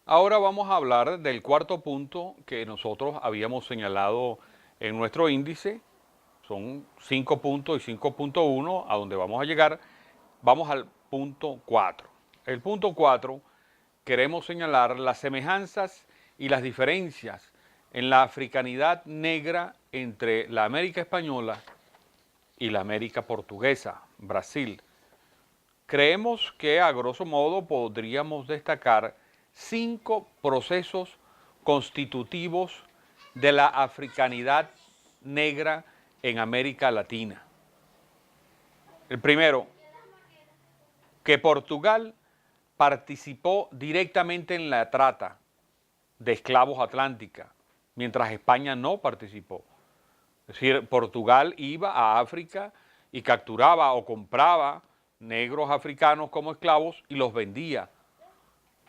Ahora vamos a hablar del cuarto punto que nosotros habíamos señalado en nuestro índice. Son 5 puntos y 5.1 a donde vamos a llegar. Vamos al punto 4. El punto 4 queremos señalar las semejanzas y las diferencias en la africanidad negra entre la América española y la América portuguesa, Brasil. Creemos que a grosso modo podríamos destacar 5 procesos constitutivos de la africanidad negra en América Latina. El primero, que Portugal participó directamente en la trata de esclavos atlántica, mientras España no participó. Es decir, Portugal iba a África y capturaba o compraba negros africanos como esclavos y los vendía.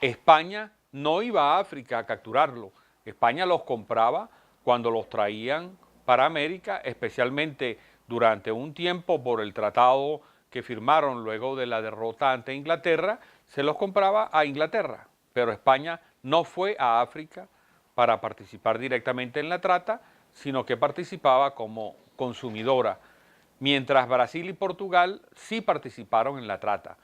España no iba a África a capturarlos. España los compraba cuando los traían para América, especialmente durante un tiempo por el tratado que firmaron luego de la derrota ante Inglaterra, se los compraba a Inglaterra. Pero España no fue a África para participar directamente en la trata, sino que participaba como consumidora, mientras Brasil y Portugal sí participaron en la trata.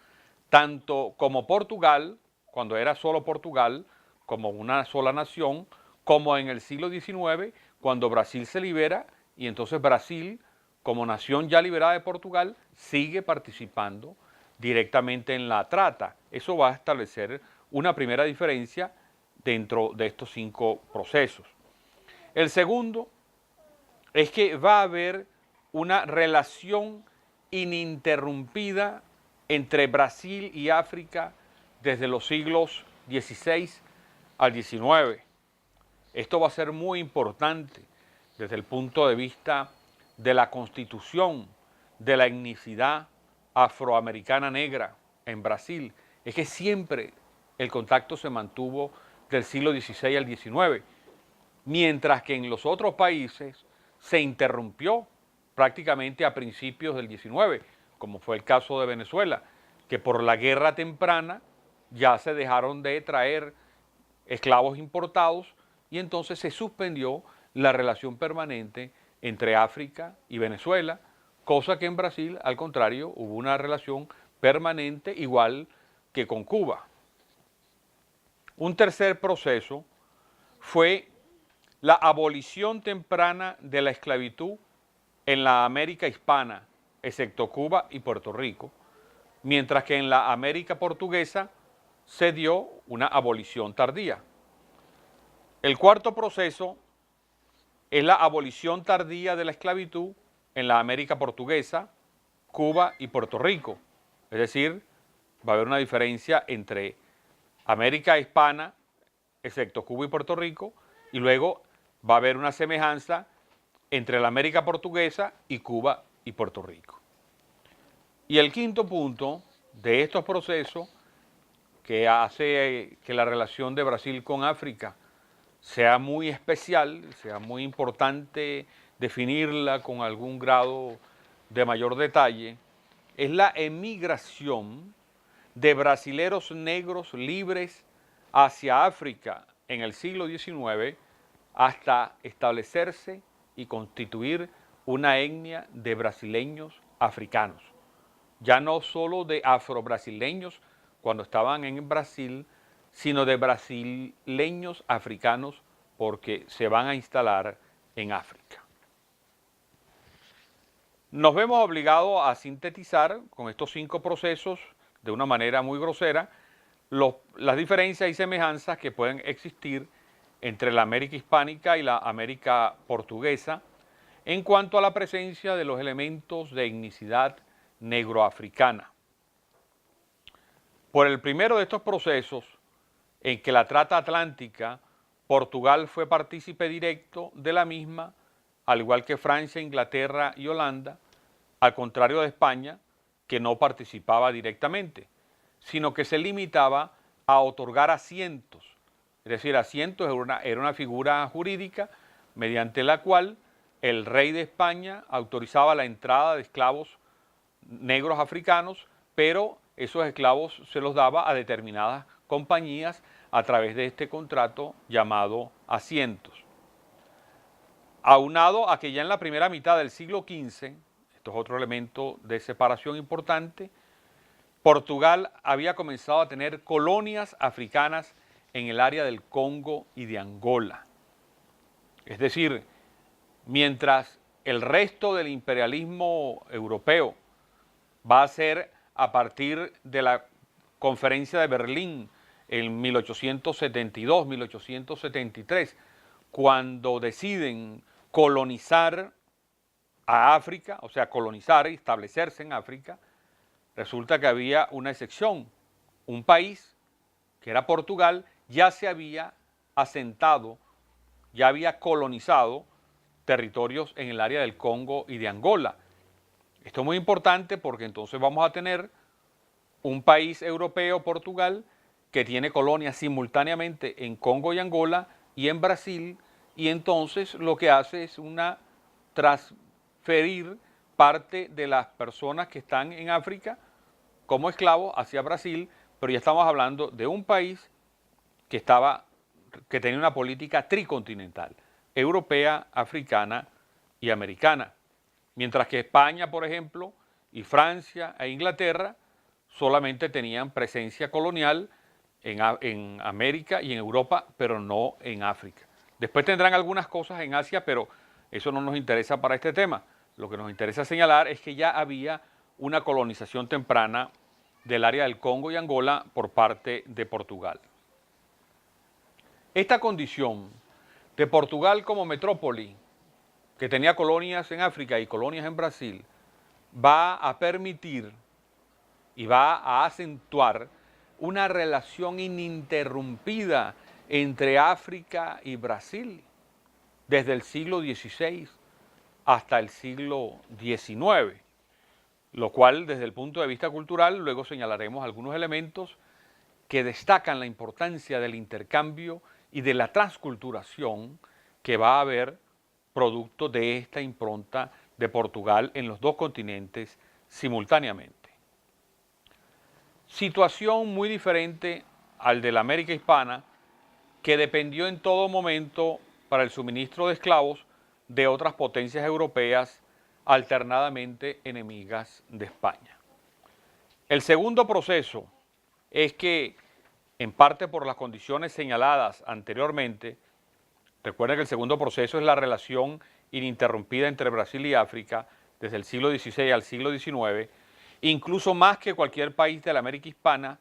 Tanto como Portugal, cuando era solo Portugal, como una sola nación, como en el siglo XIX, cuando Brasil se libera y entonces Brasil, como nación ya liberada de Portugal, sigue participando directamente en la trata. Eso va a establecer una primera diferencia dentro de estos 5 procesos. El segundo es que va a haber una relación ininterrumpida entre Brasil y África desde los siglos XVI al XIX. Esto va a ser muy importante desde el punto de vista de la constitución de la etnicidad afroamericana negra en Brasil. Es que siempre el contacto se mantuvo del siglo XVI al XIX, mientras que en los otros países se interrumpió prácticamente a principios del XIX, como fue el caso de Venezuela, que por la guerra temprana ya se dejaron de traer esclavos importados y entonces se suspendió la relación permanente entre África y Venezuela, cosa que en Brasil, al contrario, hubo una relación permanente igual que con Cuba. Un tercer proceso fue la abolición temprana de la esclavitud en la América hispana, excepto Cuba y Puerto Rico, mientras que en la América portuguesa se dio una abolición tardía. El cuarto proceso es la abolición tardía de la esclavitud en la América portuguesa, Cuba y Puerto Rico. Es decir, va a haber una diferencia entre América hispana, excepto Cuba y Puerto Rico, y luego va a haber una semejanza entre la América portuguesa y Cuba y Puerto Rico. Y el quinto punto de estos procesos que hace que la relación de Brasil con África sea muy especial, sea muy importante definirla con algún grado de mayor detalle, es la emigración de brasileros negros libres hacia África en el siglo XIX hasta establecerse y constituir una etnia de brasileños africanos. Ya no solo de afrobrasileños cuando estaban en Brasil, sino de brasileños africanos porque se van a instalar en África. Nos vemos obligados a sintetizar con estos 5 procesos de una manera muy grosera las diferencias y semejanzas que pueden existir entre la América hispánica y la América portuguesa en cuanto a la presencia de los elementos de etnicidad negroafricana. Por el primero de estos procesos, en que la trata atlántica, Portugal fue partícipe directo de la misma, al igual que Francia, Inglaterra y Holanda, al contrario de España, que no participaba directamente, sino que se limitaba a otorgar asientos. Es decir, asientos era una figura jurídica mediante la cual el rey de España autorizaba la entrada de esclavos negros africanos, pero esos esclavos se los daba a determinadas compañías a través de este contrato llamado asientos. Aunado a que ya en la primera mitad del siglo XV, esto es otro elemento de separación importante, Portugal había comenzado a tener colonias africanas en el área del Congo y de Angola. Es decir, mientras el resto del imperialismo europeo va a ser a partir de la Conferencia de Berlín en 1872, 1873, cuando deciden colonizar a África, o sea, colonizar y establecerse en África, resulta que había una excepción. Un país, que era Portugal, ya se había asentado, ya había colonizado territorios en el área del Congo y de Angola. Esto es muy importante porque entonces vamos a tener un país europeo, Portugal, que tiene colonias simultáneamente en Congo y Angola y en Brasil, y entonces lo que hace es transferir parte de las personas que están en África como esclavos hacia Brasil, pero ya estamos hablando de un país que tenía una política tricontinental, europea, africana y americana. Mientras que España, por ejemplo, y Francia e Inglaterra solamente tenían presencia colonial en América y en Europa, pero no en África. Después tendrán algunas cosas en Asia, pero eso no nos interesa para este tema. Lo que nos interesa señalar es que ya había una colonización temprana del área del Congo y Angola por parte de Portugal. Esta condición de Portugal como metrópoli, que tenía colonias en África y colonias en Brasil, va a permitir y va a acentuar una relación ininterrumpida entre África y Brasil desde el siglo XVI hasta el siglo XIX, lo cual desde el punto de vista cultural luego señalaremos algunos elementos que destacan la importancia del intercambio y de la transculturación que va a haber producto de esta impronta de Portugal en los dos continentes simultáneamente. Situación muy diferente al de la América hispana, que dependió en todo momento para el suministro de esclavos de otras potencias europeas alternadamente enemigas de España. El segundo proceso es que, en parte por las condiciones señaladas anteriormente, recuerden que el segundo proceso es la relación ininterrumpida entre Brasil y África desde el siglo XVI al siglo XIX, incluso más que cualquier país de la América hispana,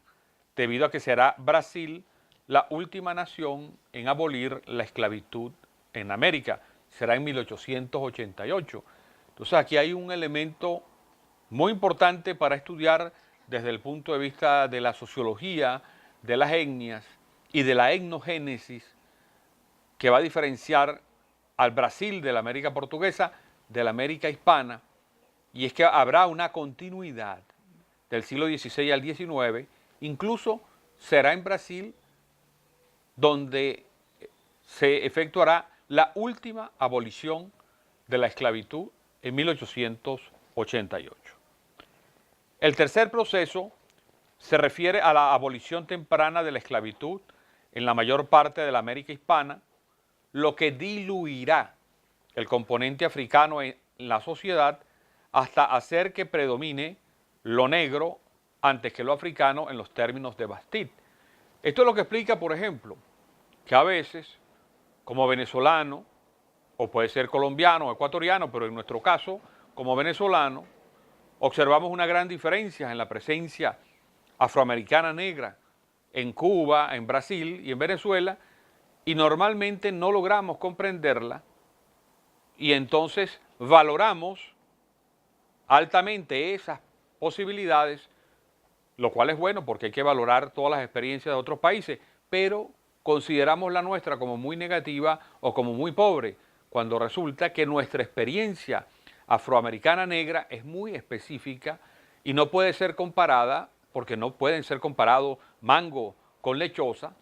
debido a que será Brasil la última nación en abolir la esclavitud en América. Será en 1888. Entonces aquí hay un elemento muy importante para estudiar desde el punto de vista de la sociología, de las etnias y de la etnogénesis, que va a diferenciar al Brasil de la América portuguesa de la América hispana, y es que habrá una continuidad del siglo XVI al XIX, incluso será en Brasil donde se efectuará la última abolición de la esclavitud en 1888. El tercer proceso se refiere a la abolición temprana de la esclavitud en la mayor parte de la América hispana, lo que diluirá el componente africano en la sociedad hasta hacer que predomine lo negro antes que lo africano en los términos de Bastiat. Esto es lo que explica, por ejemplo, que a veces, como venezolano, o puede ser colombiano o ecuatoriano, pero en nuestro caso, como venezolano, observamos una gran diferencia en la presencia afroamericana negra en Cuba, en Brasil y en Venezuela, y normalmente no logramos comprenderla, y entonces valoramos altamente esas posibilidades, lo cual es bueno porque hay que valorar todas las experiencias de otros países, pero consideramos la nuestra como muy negativa o como muy pobre, cuando resulta que nuestra experiencia afroamericana negra es muy específica y no puede ser comparada, porque no pueden ser comparados mango con lechosa,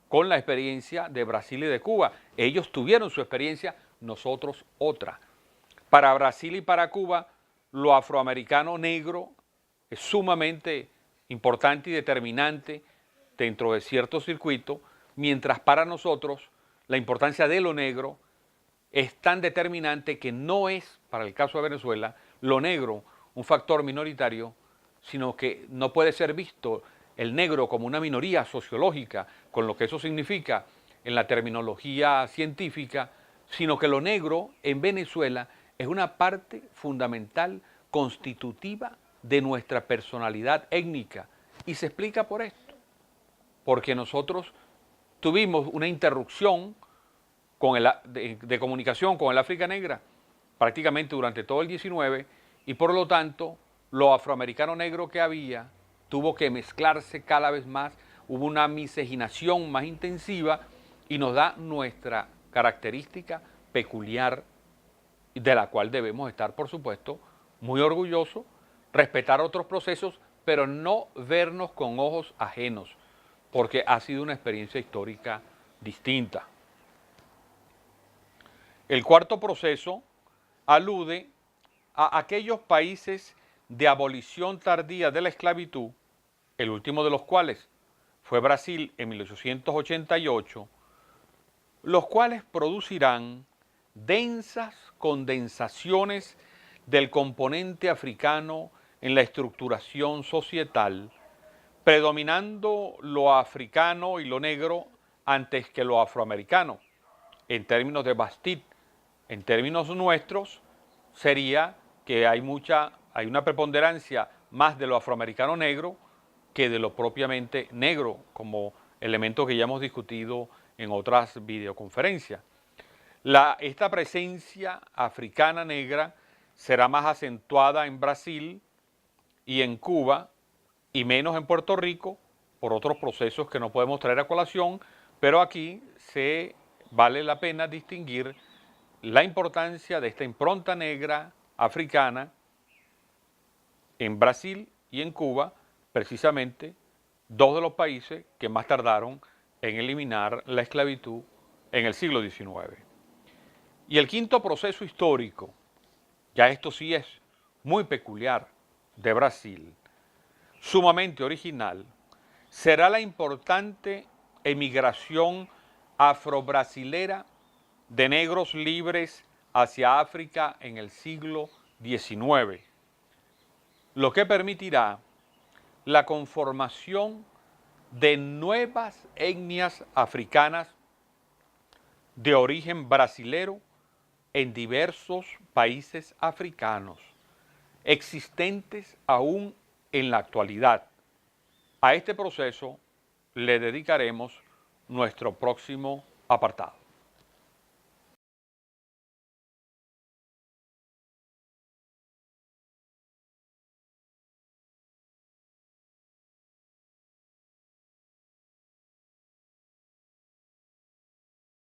con la experiencia de Brasil y de Cuba. Ellos tuvieron su experiencia, nosotros otra. Para Brasil y para Cuba, lo afroamericano negro es sumamente importante y determinante dentro de cierto circuito, mientras para nosotros la importancia de lo negro es tan determinante que no es, para el caso de Venezuela, lo negro un factor minoritario, sino que no puede ser visto el negro como una minoría sociológica, con lo que eso significa en la terminología científica, sino que lo negro en Venezuela es una parte fundamental, constitutiva de nuestra personalidad étnica. Y se explica por esto, porque nosotros tuvimos una interrupción de comunicación con el África Negra prácticamente durante todo el 19 y por lo tanto lo afroamericano negro que había tuvo que mezclarse cada vez más, hubo una miscigenación más intensiva y nos da nuestra característica peculiar de la cual debemos estar, por supuesto, muy orgullosos, respetar otros procesos, pero no vernos con ojos ajenos, porque ha sido una experiencia histórica distinta. El cuarto proceso alude a aquellos países de abolición tardía de la esclavitud, el último de los cuales fue Brasil en 1888, los cuales producirán densas condensaciones del componente africano en la estructuración societal, predominando lo africano y lo negro antes que lo afroamericano. En términos de Bastide, en términos nuestros, sería que hay una preponderancia más de lo afroamericano negro que de lo propiamente negro, como elemento que ya hemos discutido en otras videoconferencias. Esta presencia africana negra será más acentuada en Brasil y en Cuba y menos en Puerto Rico por otros procesos que no podemos traer a colación, pero aquí vale la pena distinguir la importancia de esta impronta negra africana en Brasil y en Cuba, precisamente dos de los países que más tardaron en eliminar la esclavitud en el siglo XIX. Y el quinto proceso histórico, ya esto sí es muy peculiar de Brasil, sumamente original, será la importante emigración afrobrasilera de negros libres hacia África en el siglo XIX, lo que permitirá la conformación de nuevas etnias africanas de origen brasilero en diversos países africanos, existentes aún en la actualidad. A este proceso le dedicaremos nuestro próximo apartado.